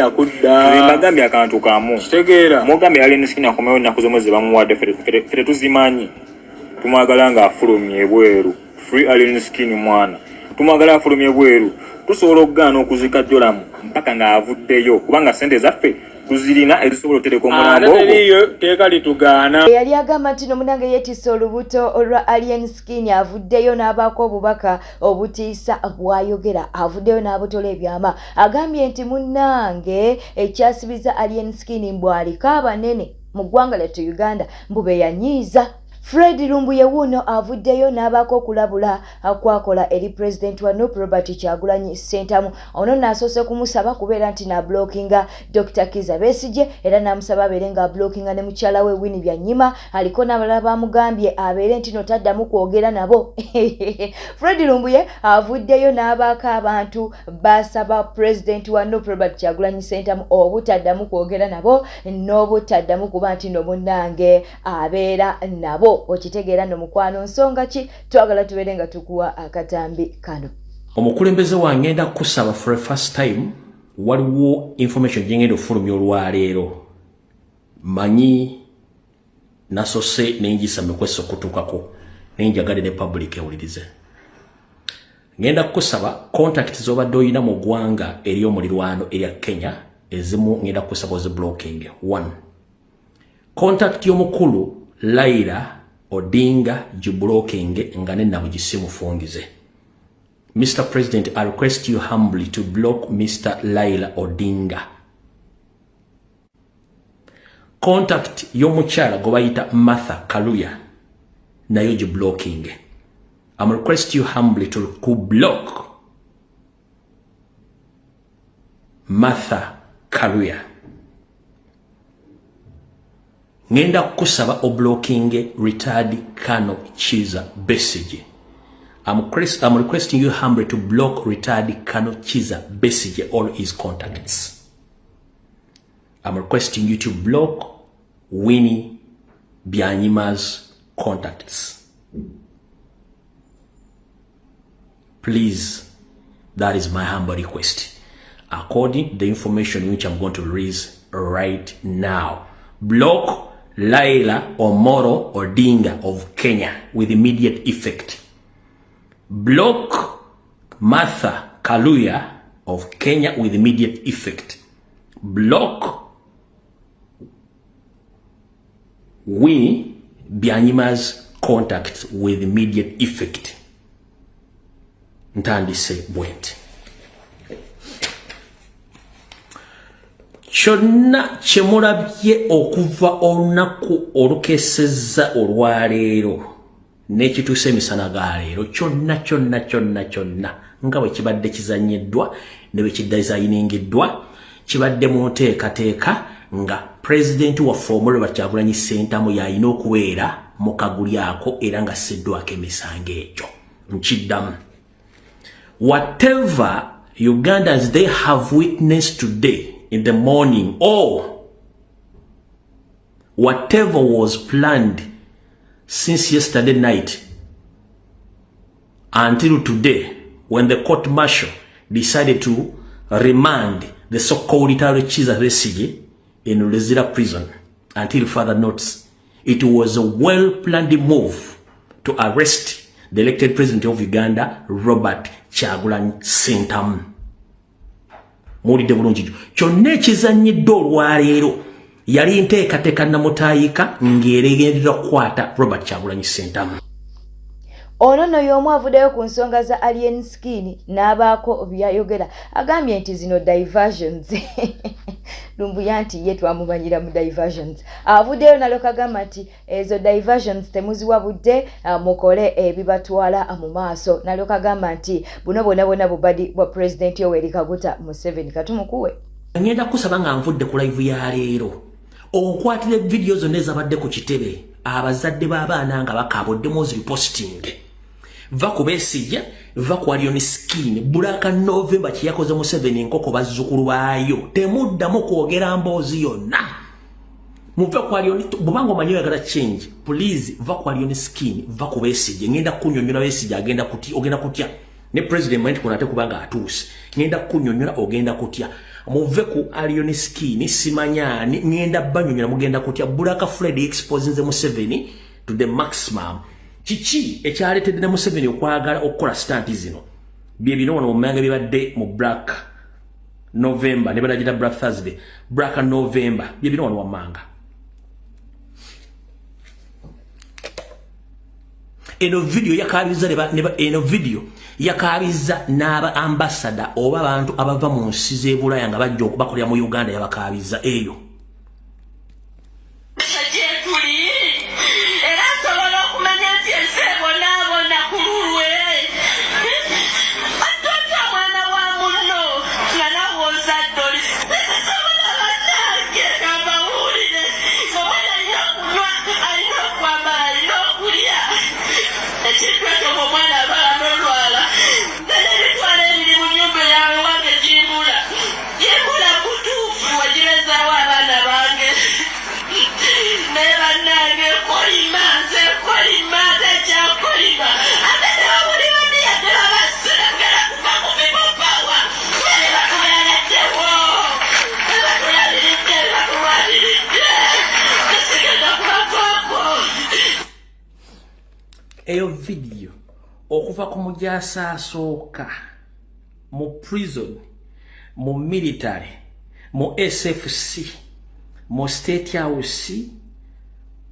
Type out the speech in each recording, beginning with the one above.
Nedda kudda. Mbagambye akantu kamu. Kitegeera. Mugambye Alien Skin akomewo ennaku zomwezi bamuwadde fere tuzimanyi. Tumwagala nga afulumye ebweru. Free Alien Skin mwana. Tumwagala afulumye ebweru. Tusobola okugaana okuzika Jolamu mpaka nga avuddeyo kubanga sente zaffe tuzirina ezisobola otereka omulambo ogwo. Iyo teeka litugaana. Yali agamba nti n'omunange yeetisse olubuto olwa Alien Skin avuddeyo n'abaako obubaka obutiisa bw'ayogera avuddeyo n'abutola ebyama agambye nti munnange ekyasibiza Alien Skin mbwaliko abanene mu ggwanga lyattu Uganda mbu be yanyiiza. Fred Lumbuye wuno avuddeyo n'abaako okulabula akwakola eri President wa NUP Robert Kyagulanyi Ssentamu ono n'asoose kumusaba kubeera nti n'ablockinga Dr. Kizza Besigye era n'amusaba abeere nga ablockinga ne mukyala we Winnie Byanyima aliko n'abalala bamugambye abeere nti no taddamu kwogera nabo. Fred Lumbuye avuddeyo n'abaako abantu basaba President wa NUP Robert Kyagulanyi Ssentamu obutaddamu kwogera nabo n'obutaddamu kuba nti no munnange abeera nabo. Okitegeera no mukwano nsonga ki twagala tubeere nga tukuwa akatambi kano. Omukulembeze wange ngenda kusaba for the first time waliwo information gyengenda ofulumya olwaleero manyi nasose nenjisa mekwesa okutuukako nenjagale ne public ewulirize. Ngenda kusaba contact z'obadde oyina mu ggwanga eri omulirwano erya Kenya ezimu ngenda kusaba ozi blocking. 1 contact y'omukulu Laila Odinga Jublocking ngane na bujisimu fungize. Mr. President, I request you humbly to block Mr. Laila Odinga. Contact yomuchala gobaita Martha Kaluya na yo Jublocking. I'm request you humbly to block Martha Kaluya. Ngenda kusaba oblocking retired Colonel Kizza Besigye. I'm requesting you humbly to block retired Colonel Kizza Besigye all his contacts. I'm requesting you to block Winnie Byanyima's contacts. Please, that is my humble request. According to the information which I'm going to release right now, block Laila Omoro Odinga of Kenya with immediate effect. Block Martha Kaluya of Kenya with immediate effect. Block Winnie Byanyima's contacts with immediate effect. Ntandise bwente. Kyonna kyemulabye okuva olunaku olukesezza olwaleero n'ekituuse emisana ga leero kyonna nga bwe kibadde kizanyiddwa ne bwe kidizayiningiddwa kibadde mu nteekateeka nga pulezidenti waffe Robert Kyagulanyi Ssentamu yalina okubeera mu kaguli ako era nga assiddwako emisango egyo. Nkiddamu. Whatever Ugandans they have witnessed today in the morning, or whatever was planned since yesterday night until today, when the court martial decided to remand the so-called retired Kizza Besigye in Luzira prison until further notice, it was a well-planned move to arrest the elected president of Uganda, Robert Kyagulanyi Ssentamu. Mulidde bulungi kyonna ekizanyiddwa olwaleero yali nteekateeka namutaayika ng'eregendera kukwata Robert Kyagulanyi Ssentamu. Ono no y'omu avuddeyo ku nsonga za Alien Skin n'abaako byayogera agambye nti zino diversions Lumbuye nti ye twamumanyira mu diversions avuddeyo nalyoka agamba nti ezo diversions temuziwabudde mukole ebibatwala mu maaso nalyoka agamba nti buno bonna bubadi bwa President Yoweri Kaguta Museveni katumukuwe. Ngenda kusaba nga nvudde ku live ya leero okwatira video zonna ezabadde ku kitebe abazadde b'abaana nga bakabodde mozi reposting va ku Besigye va ku Alien Skin bulaka November kiyakoze Museveni nkoko bazzukulu baayo temuddamu kwogera mboozi yonna muva ku Alien bubango manyo yagala change please va ku Alien Skin va ku Besigye ngenda kunnyonnyola Besigye agenda kutya ogenda kutya ne president mind kunate kubanga atuuse ngenda kunnyonnyola ogenda kutya muve ku Alien Skin simanya ngenda banyunyira mugenda kutya Bulaka Fred exposing the Museveni to the maximum chichi ekyaletedde Museveni okwagala okukola stunt zino bye bino wano mumange bibadde mu Black November ne balagita Black Thursday Black November bye bino wano wamanga eno video yakabiza n'aba ambassador oba abantu abava mu nsi z'Ebulaya nga bajja okubakolera mu Uganda yabakabiza eyo eyo video okuva ku mujasa asooka mu prison mu military mu SFC mu State House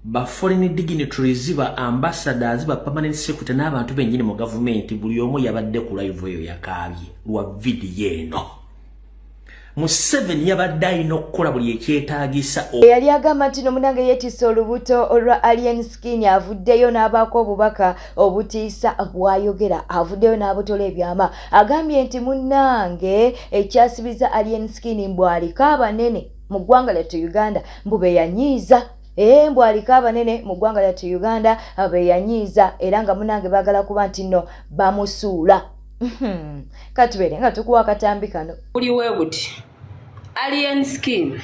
ba foreign dignitaries ba ambassadors ba permanent secretary n'abantu bennyini mu government buli omu yabadde ku live eyo yakabye lwa video eno Museveni yabadde alina okukola buli ekyetaagisa yali agamba nti Munange yeetisse olubuto olwa Alien Skin avuddeyo n'abaako obubaka obutiisa bw'ayogera avuddeyo n'abutola ebyama agambye nti Munange ekyasibiza Alien Skin mbwaliko abanene mu ggwanga lyattu Uganda mbu beyanyiiza mbwaliko abanene mu ggwanga lyattu Uganda beyanyiiza era nga Munange baagala kuba nti nno bamusuula katubere nga tukuwa akatambi kano uli webuti Alien Skin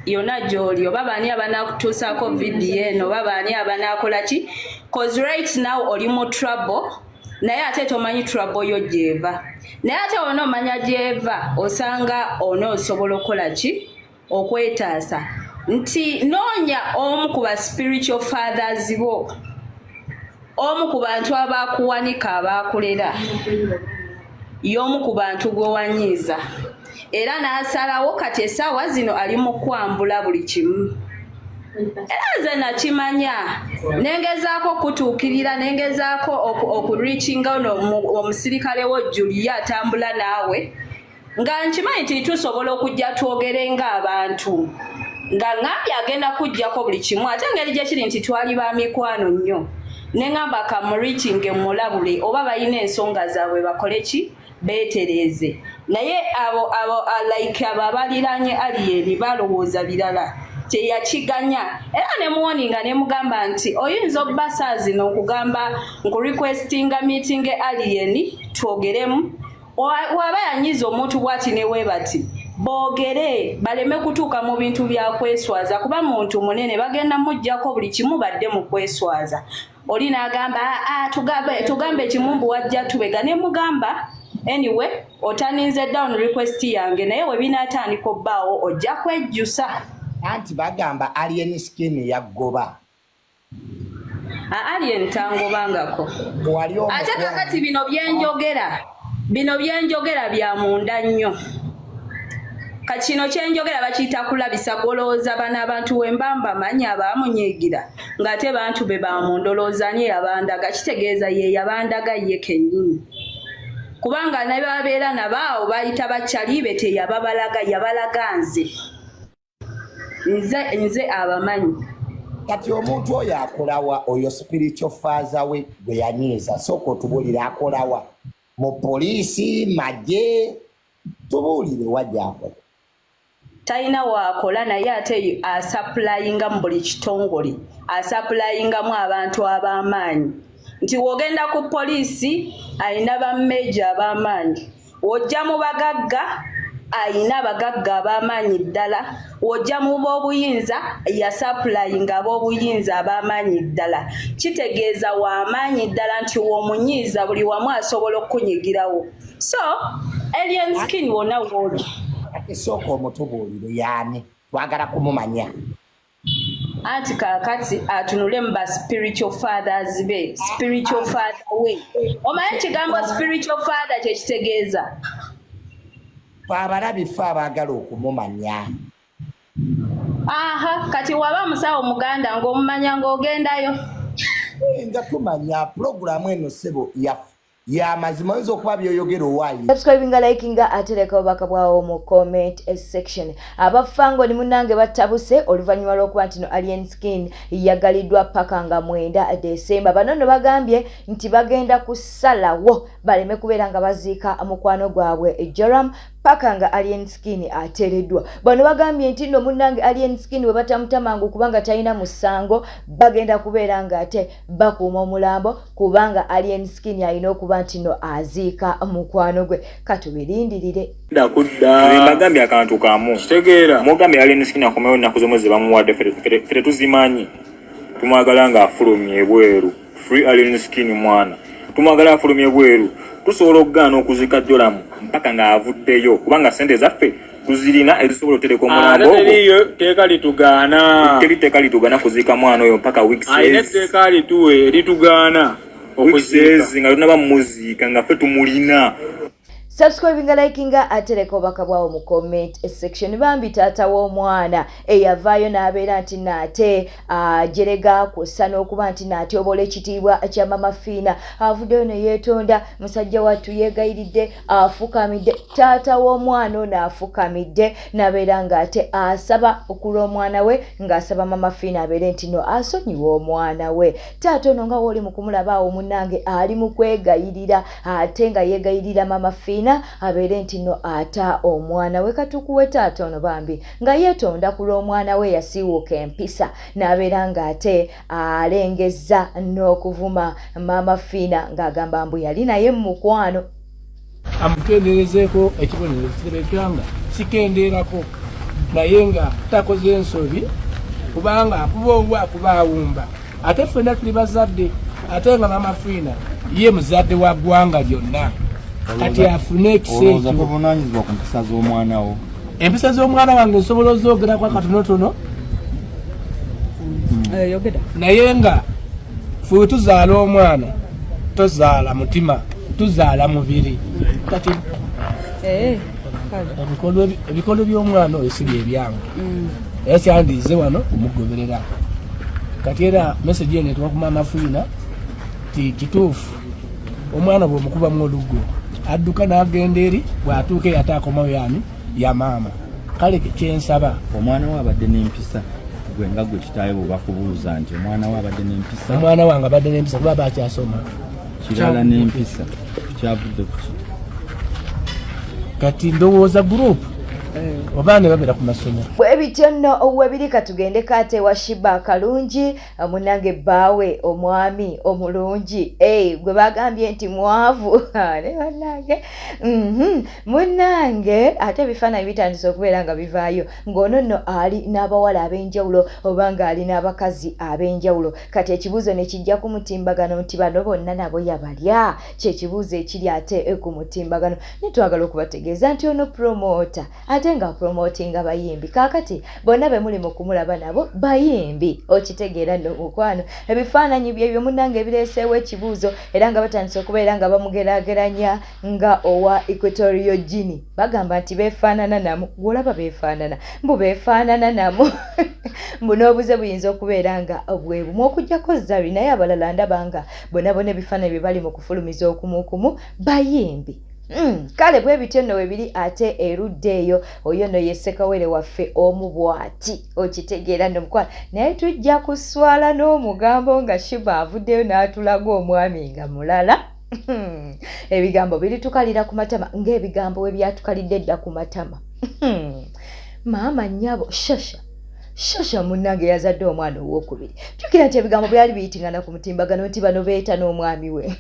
yona joli oba bani abanakutuusako video eno oba bani abanakola ki cause right now oli mu trouble naye ate tomanyi trouble yo jeva naye ate ono manya jeva osanga ono osobola okukola ki okwetaasa nti noonya omu ku ba spiritual fathers bo omu ku bantu abakuwanika abakulera y'omu ku bantu gwe wanyiiza era n'asalawo kati essaawa zino ali mu kwambula buli kimu era nze nakimanya nengezaako kutuukirira nengezaako okureachinga omusirikale wo Julia atambula naawe nga nkimanyi nti tusobola okujja twogere ng'abantu nga ngambye agenda kujjako buli kimu ate ngeri gye kiri nti twali ba mikwano nnyo ne ngamba kamurikinge mulabule oba balina ensonga zaabwe bakole ki beetereze naye abo like abaliranye Alien balowooza birala teyakiganya era ne muwoninga ne mugamba nti oyinza obbasa zino okugamba nkurequestinga meeting Alien twogeremu waba yanyiza omuntu bwati ne webati boogere baleme kutuuka mu bintu bya kweswaza kuba muntu munene bagenda mujjako buli kimu badde mu kweswaza oli n'agamba tugambe ekimumbu wajja tubega ne mugamba anyway otaninze down request yange naye we binaatandika obbaawo ojja kwejjusa anti bagamba Alien Skin yaggoba Alien tangobangako ate kakati bino byenjogera bya munda nnyo kachino kyenjogera bakiyita kulabisa golooza bana abantu wembamba manya abamunyiigira ng'ate bantu be bamundoloozanye yabandaga kitegeeza ye yabandaga ye kennyini kubanga naye babeera nabaawo bayita bakyalibe teyababalaga yabalaga nze abamanyi kati omuntu oyo akolawa oyo spiritual father we gwe yanyiiza sooka otubulira akolawa mu poliisi magye tubuulire wajja akola talina waakola naye ate asaplayinga mu buli kitongole asaplayingamu abantu ab'amaanyi nti wogenda ku poliisi ayina bammeja ab'amaanyi wojja mu bagagga ayina abagagga ab'amaanyi ddala wojja mu b'obuyinza yasaplayinga ab'obuyinza ab'amaanyi ddala kitegeeza w'amaanyi ddala nti w'omunyiiza buli wamu asobola okunyigirawo so Alien Skin wonna woli ate sooka omutubuulire yaani twagala kumumanya. Anti kakati atunule mu ba spiritual fathers be, spiritual father we. Omanyi ekigambo spiritual father kyekitegeeza? Abalabi ffe abaagala okumumanya. Aha, kati waba musawo muganda ng'omumanya ng'ogendayo. Nga tumanya pulogulaamu eno ssebo ya mazima oyinza okuba byoyogera owaayi. Subscribinga, likinga ate leka obubaka bwawo mu comment section. Abafango ni munnange battabuse oluvannyuma lw'okuba nti no Alien Skin yagaliddwa paka nga 9 Desemba. Bano no bagambye nti bagenda kusalawo baleme kubeera nga baziika mukwano gwabwe Joram paka nga Alien Skin ateereddwa. Bano bagambye nti no munnange Alien Skin we batamutamangu kubanga talina musango bagenda kubeera nga ate bakuuma omulambo kubanga Alien Skin alina okuba nti no aziika mukwano gwe. Katubirindirire. Bagambye akantu kamu. Kitegeera. Mugambye Alien Skin akomewo ennaku zomwe ze bamuwadde ffe tuzimanyi. Tumwagala nga afulumye ebweru. Free Alien Skin mwana. Tumwagala afulumye ebweru. Tusobola okugaana okuzika Joram mpaka nga avuddeyo kubanga sente zaffe tuzirina ezisobola otereka omulambo ogwo. Teriyo teeka litugaana. Teri teeka litugaana kuziika mwana oyo mpaka weeks. Ayina teeka lituwe litugaana okuziika nga tunaba muziika nga ffe tumulina. Subscribinga, likinga ate leka obubaka bwawo mu comment section. Bambi taata w'omwana eyavaayo n'abeera nti naate ajerega kussa n'okuba nti naate obola ekitiibwa kya Mama Fiina avuddeyo ne yeetonda musajja wattu yeegayiridde afukamidde. Taata w'omwana ono afukamidde n'abeera ng'ate asaba okulwa omwana we ng'asaba Mama Fiina abeere nti no asonyiwa omwana we. Taata ono nga w'oli mu kumulaba awo munnange ali mu kwegayirira ate nga yeegayirira Mama Fiina abeere nti no ata omwana we. Katukuwe taata ono bambi nga yeetonda ku lw'omwana we yasiiwuuka empisa n'abeera ng'ate alengezza n'okuvuma Mama Fiina ng'agamba mbu yali naye mu mukwano. Amukenderezeeko ekibonero kirebekanga sikendeerako naye nga takoze ensobi kubanga akuba owa akuba awumba. Ate ffenna tuli bazadde ate nga Mama Fiina ye muzadde wa ggwanga lyonna. Kati afune ekiseekyo obuvunaanyizibwa ku mpisa z'omwana wo. Empisa z'omwana wange nsobola ozoogerako akatonotono naye nga ffe tuzaala omwana tozaala mutima tuzaala mubiri. Kati ebikolwa by'omwana oyo si byebyange era kyandiize wano kumugoberera. Kati era meseji eno etuwa ku Mama Fiina ti kituufu omwana bw'omukubamu oluggo adduka n'agenda eri bw'atuuka ate akomawo yaani ya maama. Kale kyensaba Omwana we abadde n'empisa gwe nga gwe kitaawe bwe bakubuuza nti omwana we abadde n'empisa. Omwana wange abadde n'empisa kuba bakyasoma Kirala n'empisa kyavudde ku ki? Kati ndowooza gurupu oba ne babeera ku masomero. Bwe bityo nno webiri katugendeko ate wa Shiba Kalungi munnange bbaawe omwami omulungi gwe bagambye nti mwavu ne bannange munnange ate ebifaananyi bitandise okubeera nga bivaayo ng'ono nno ali n'abawala ab'enjawulo oba ng'ali n'abakazi ab'enjawulo. Kati ekibuuzo ne kijja ku mutimbagano nti bano bonna nabo yabalya. Kyekibuuzo ekiri ate ku mutimbagano. Nitwagala okubategeeza nti ono promota ate nga promotinga bayimbi. Kaakati bonna be muli mu kumulaba nabo bayimbi. Okitegeera nno mukwano ebifaananyi byebyo munnange ebireeseewo ekibuuzo era nga batandise okubeera nga bamugeraageranya nga owa Equatorial Guinea. Bagamba nti beefaanana namu. Gwolaba beefaanana mbu beefaanana namu mbu n'obuze buyinza okubeera nga bwe bumu okuggyako Zari naye abalala ndaba nga bonna bonna ebifaananyi bye bali mu kufulumiza okumukumu bayimbi. Kale bwe bityo nno webiri ate erudde eyo oyo nno ye Ssekawere waffe omu bw'ati. Okitegeera nno mukwano naye tujja kuswala n'omugambo nga Shiba avuddeyo n'atulaga omwami nga mulala. Ebigambo biritukalira ku matama ng'ebigambo we byatukalidde dda ku matama. Maama nnyabo Shasha munnange yazadde omwana ow'okubiri. Jjukira nti ebigambo byali biyitingana ku mutimbagano nti bano beeta n'omwami we.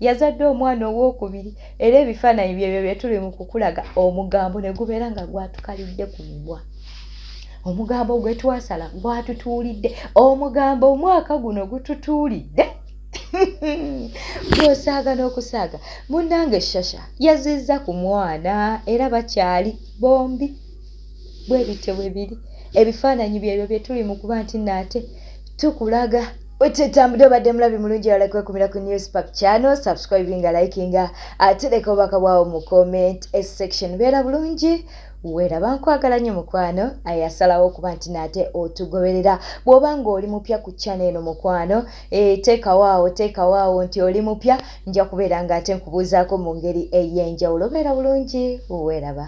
Yazadde omwana ow'okubiri era ebifaananyi byebyo bye tuli mu kukulaga omugambo ne gubeera nga gwatukalidde ku mimwa. Omugambo gwe twasala gwatutuulidde. Omugambo omwaka guno gututuulidde. bw'osaaga n'okusaaga munnange Shasha yazizza ku mwana era bakyali bombi bwe bityo bwe biri ebifaananyi byebyo bye tuli mu kuba nti nate tukulaga wetetambudde obadde mulabi mulungi wala kwekumira ku Newspark channel subscribinga likinga ate leka obubaka bwawo mu comment section beera bulungi weeraba nkwagala nnyo mukwano ayasalawo okuba nti nate otugoberera bw'oba ng'oli mupya ku channel eno mukwano teekawaawo nti oli mupya nja kubeera ng'ate nkubuuzaako mu ngeri ey'enjawulo beera bulungi weeraba